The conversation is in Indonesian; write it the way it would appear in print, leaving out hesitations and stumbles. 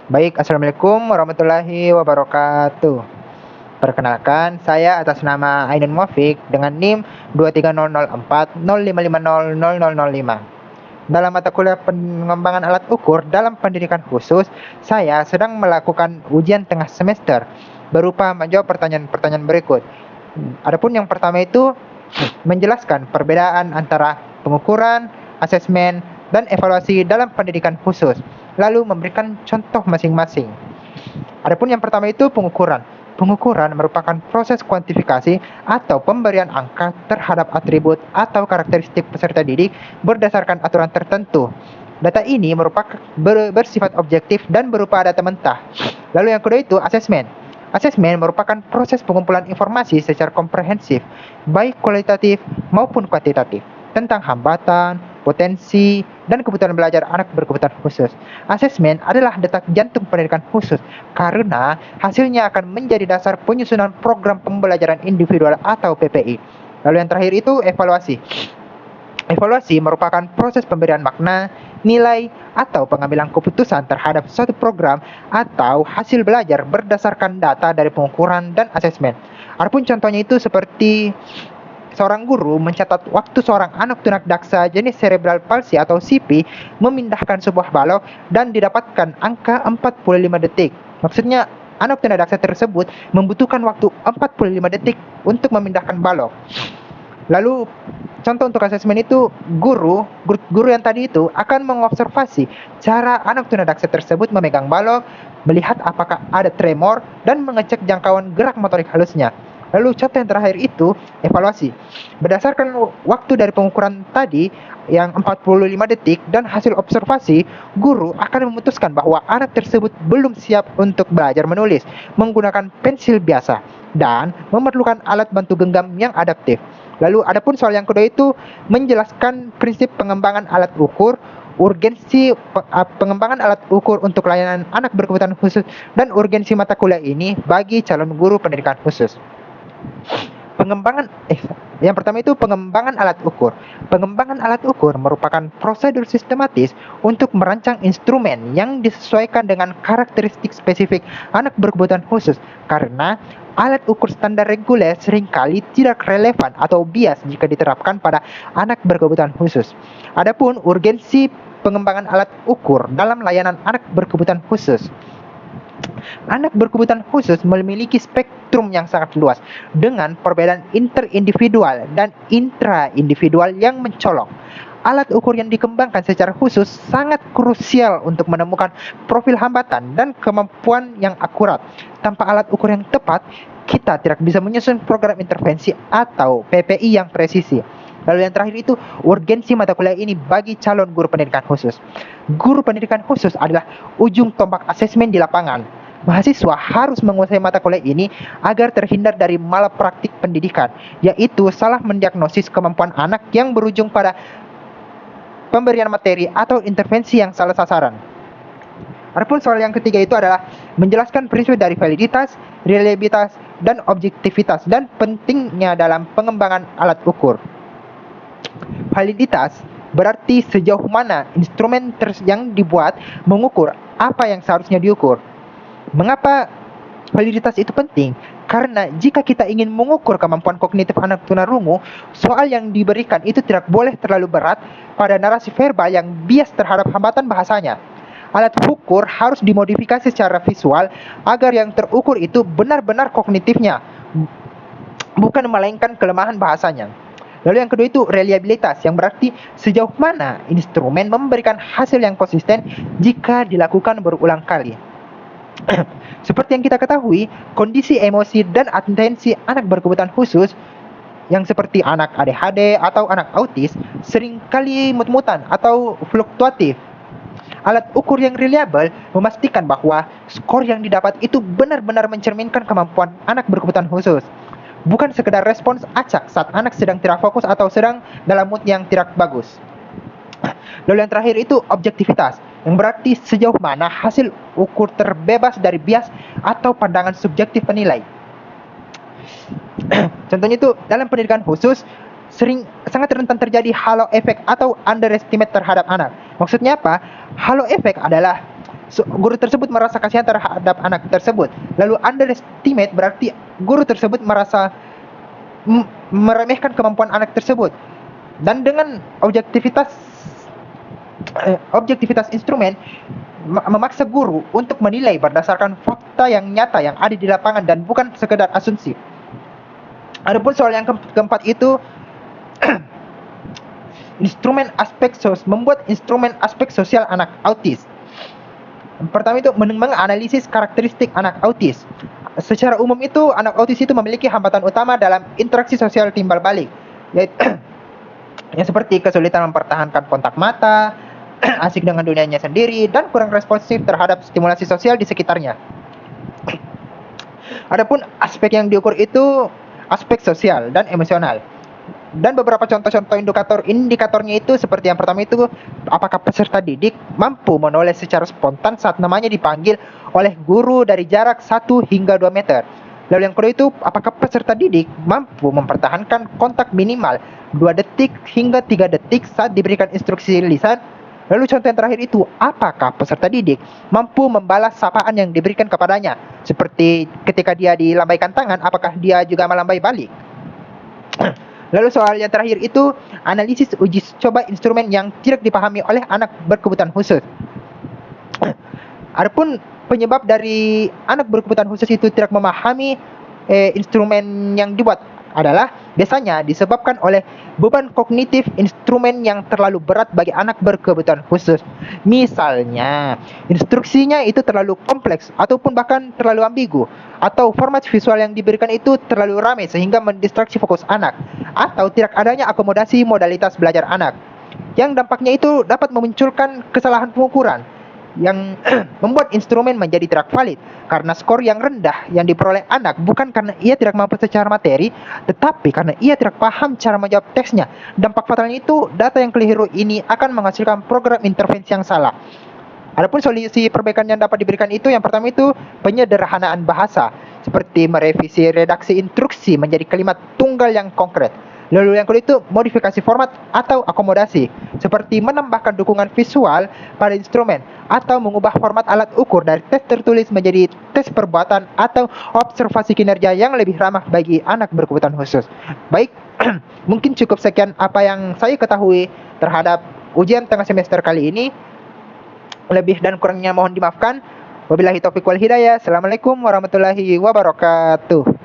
Baik, Assalamualaikum warahmatullahi wabarakatuh. Perkenalkan, saya atas nama Ainun Muafiq dengan NIM 2300405500005. Dalam mata kuliah pengembangan alat ukur dalam pendidikan khusus, saya sedang melakukan ujian tengah semester berupa menjawab pertanyaan-pertanyaan berikut. Adapun yang pertama itu menjelaskan perbedaan antara pengukuran, asesmen, dan evaluasi dalam pendidikan khusus, lalu memberikan contoh masing-masing. Adapun yang pertama itu pengukuran. Pengukuran merupakan proses kuantifikasi atau pemberian angka terhadap atribut atau karakteristik peserta didik berdasarkan aturan tertentu. Data ini merupakan bersifat objektif dan berupa data mentah. Lalu yang kedua itu asesmen. Asesmen merupakan proses pengumpulan informasi secara komprehensif, baik kualitatif maupun kuantitatif, tentang hambatan, potensi, dan kebutuhan belajar anak berkebutuhan khusus. Asesmen adalah detak jantung pendidikan khusus karena hasilnya akan menjadi dasar penyusunan program pembelajaran individual atau PPI. Lalu yang terakhir itu evaluasi. Evaluasi merupakan proses pemberian makna, nilai, atau pengambilan keputusan terhadap suatu program atau hasil belajar berdasarkan data dari pengukuran dan asesmen. Adapun contohnya itu seperti seorang guru mencatat waktu seorang anak tunadaksa jenis cerebral palsy atau CP memindahkan sebuah balok dan didapatkan angka 45 detik. Maksudnya, anak tunadaksa tersebut membutuhkan waktu 45 detik untuk memindahkan balok. Lalu contoh untuk asesmen itu guru yang tadi itu akan mengobservasi cara anak tunadaksa tersebut memegang balok, melihat apakah ada tremor, dan mengecek jangkauan gerak motorik halusnya. Lalu contoh yang terakhir itu evaluasi. Berdasarkan waktu dari pengukuran tadi yang 45 detik dan hasil observasi, guru akan memutuskan bahwa anak tersebut belum siap untuk belajar menulis menggunakan pensil biasa dan memerlukan alat bantu genggam yang adaptif. Lalu adapun soal yang kedua itu menjelaskan prinsip pengembangan alat ukur, urgensi pengembangan alat ukur untuk layanan anak berkebutuhan khusus, dan urgensi mata kuliah ini bagi calon guru pendidikan khusus. Yang pertama itu pengembangan alat ukur. Pengembangan alat ukur merupakan prosedur sistematis untuk merancang instrumen yang disesuaikan dengan karakteristik spesifik anak berkebutuhan khusus, karena alat ukur standar reguler seringkali tidak relevan atau bias jika diterapkan pada anak berkebutuhan khusus. Adapun urgensi pengembangan alat ukur dalam layanan anak berkebutuhan khusus. Anak berkebutuhan khusus memiliki spektrum yang sangat luas dengan perbedaan interindividual dan intraindividual yang mencolok. Alat ukur yang dikembangkan secara khusus sangat krusial untuk menemukan profil hambatan dan kemampuan yang akurat. Tanpa alat ukur yang tepat, kita tidak bisa menyusun program intervensi atau PPI yang presisi. Lalu yang terakhir itu urgensi mata kuliah ini bagi calon guru pendidikan khusus. Guru pendidikan khusus adalah ujung tombak asesmen di lapangan. Mahasiswa harus menguasai mata kuliah ini agar terhindar dari malapraktik pendidikan, yaitu salah mendiagnosis kemampuan anak yang berujung pada pemberian materi atau intervensi yang salah sasaran. Adapun soal yang ketiga itu adalah menjelaskan prinsip dari validitas, reliabilitas, dan objektivitas dan pentingnya dalam pengembangan alat ukur. Validitas berarti sejauh mana instrumen yang dibuat mengukur apa yang seharusnya diukur. Mengapa validitas itu penting? Karena jika kita ingin mengukur kemampuan kognitif anak tunarungu, soal yang diberikan itu tidak boleh terlalu berat pada narasi verbal yang bias terhadap hambatan bahasanya. Alat ukur harus dimodifikasi secara visual agar yang terukur itu benar-benar kognitifnya, bukan melainkan kelemahan bahasanya. Lalu yang kedua itu reliabilitas, yang berarti sejauh mana instrumen memberikan hasil yang konsisten jika dilakukan berulang kali. Seperti yang kita ketahui, kondisi emosi dan atensi anak berkebutuhan khusus yang seperti anak ADHD atau anak autis seringkali mut-mutan atau fluktuatif. Alat ukur yang reliable memastikan bahwa skor yang didapat itu benar-benar mencerminkan kemampuan anak berkebutuhan khusus, bukan sekedar respons acak saat anak sedang tidak fokus atau sedang dalam mood yang tidak bagus. Lalu yang terakhir itu objektivitas, yang berarti sejauh mana hasil ukur terbebas dari bias atau pandangan subjektif penilai. Contohnya itu dalam pendidikan khusus sangat rentan terjadi halo effect atau underestimate terhadap anak. Maksudnya apa? Halo effect adalah guru tersebut merasa kasihan terhadap anak tersebut. Lalu underestimate berarti guru tersebut merasa meremehkan kemampuan anak tersebut. Dan dengan objektivitas instrumen memaksa guru untuk menilai berdasarkan fakta yang nyata yang ada di lapangan dan bukan sekedar asumsi. Adapun soal yang keempat itu membuat instrumen aspek sosial anak autis. Pertama itu menganalisis karakteristik anak autis. Secara umum itu anak autis itu memiliki hambatan utama dalam interaksi sosial timbal balik, yaitu yang seperti kesulitan mempertahankan kontak mata, asik dengan dunianya sendiri, dan kurang responsif terhadap stimulasi sosial di sekitarnya. Adapun aspek yang diukur itu aspek sosial dan emosional. Dan beberapa contoh-contoh indikatornya itu seperti yang pertama itu, apakah peserta didik mampu menoleh secara spontan saat namanya dipanggil oleh guru dari jarak 1 hingga 2 meter. Lalu yang kedua itu, apakah peserta didik mampu mempertahankan kontak minimal 2 detik hingga 3 detik saat diberikan instruksi lisan. Lalu contoh yang terakhir itu, apakah peserta didik mampu membalas sapaan yang diberikan kepadanya, seperti ketika dia dilambaikan tangan, apakah dia juga melambai balik. Lalu soal yang terakhir itu, analisis uji coba instrumen yang tidak dipahami oleh anak berkebutuhan khusus. Adapun penyebab dari anak berkebutuhan khusus itu tidak memahami instrumen yang dibuat adalah biasanya disebabkan oleh beban kognitif instrumen yang terlalu berat bagi anak berkebutuhan khusus. Misalnya, instruksinya itu terlalu kompleks ataupun bahkan terlalu ambigu, atau format visual yang diberikan itu terlalu ramai sehingga mendistraksi fokus anak, atau tidak adanya akomodasi modalitas belajar anak, yang dampaknya itu dapat memunculkan kesalahan pengukuran yang membuat instrumen menjadi tidak valid karena skor yang rendah yang diperoleh anak bukan karena ia tidak mampu secara materi, tetapi karena ia tidak paham cara menjawab teksnya. Dampak fatalnya itu, data yang keliru ini akan menghasilkan program intervensi yang salah. Adapun solusi perbaikan yang dapat diberikan itu, yang pertama itu penyederhanaan bahasa, seperti merevisi redaksi instruksi menjadi kalimat tunggal yang konkret. Lalu yang kedua itu modifikasi format atau akomodasi, seperti menambahkan dukungan visual pada instrumen atau mengubah format alat ukur dari tes tertulis menjadi tes perbuatan atau observasi kinerja yang lebih ramah bagi anak berkebutuhan khusus. Baik, mungkin cukup sekian apa yang saya ketahui terhadap ujian tengah semester kali ini. Lebih dan kurangnya mohon dimaafkan. Wabillahi taufiq wal hidayah. Assalamualaikum warahmatullahi wabarakatuh.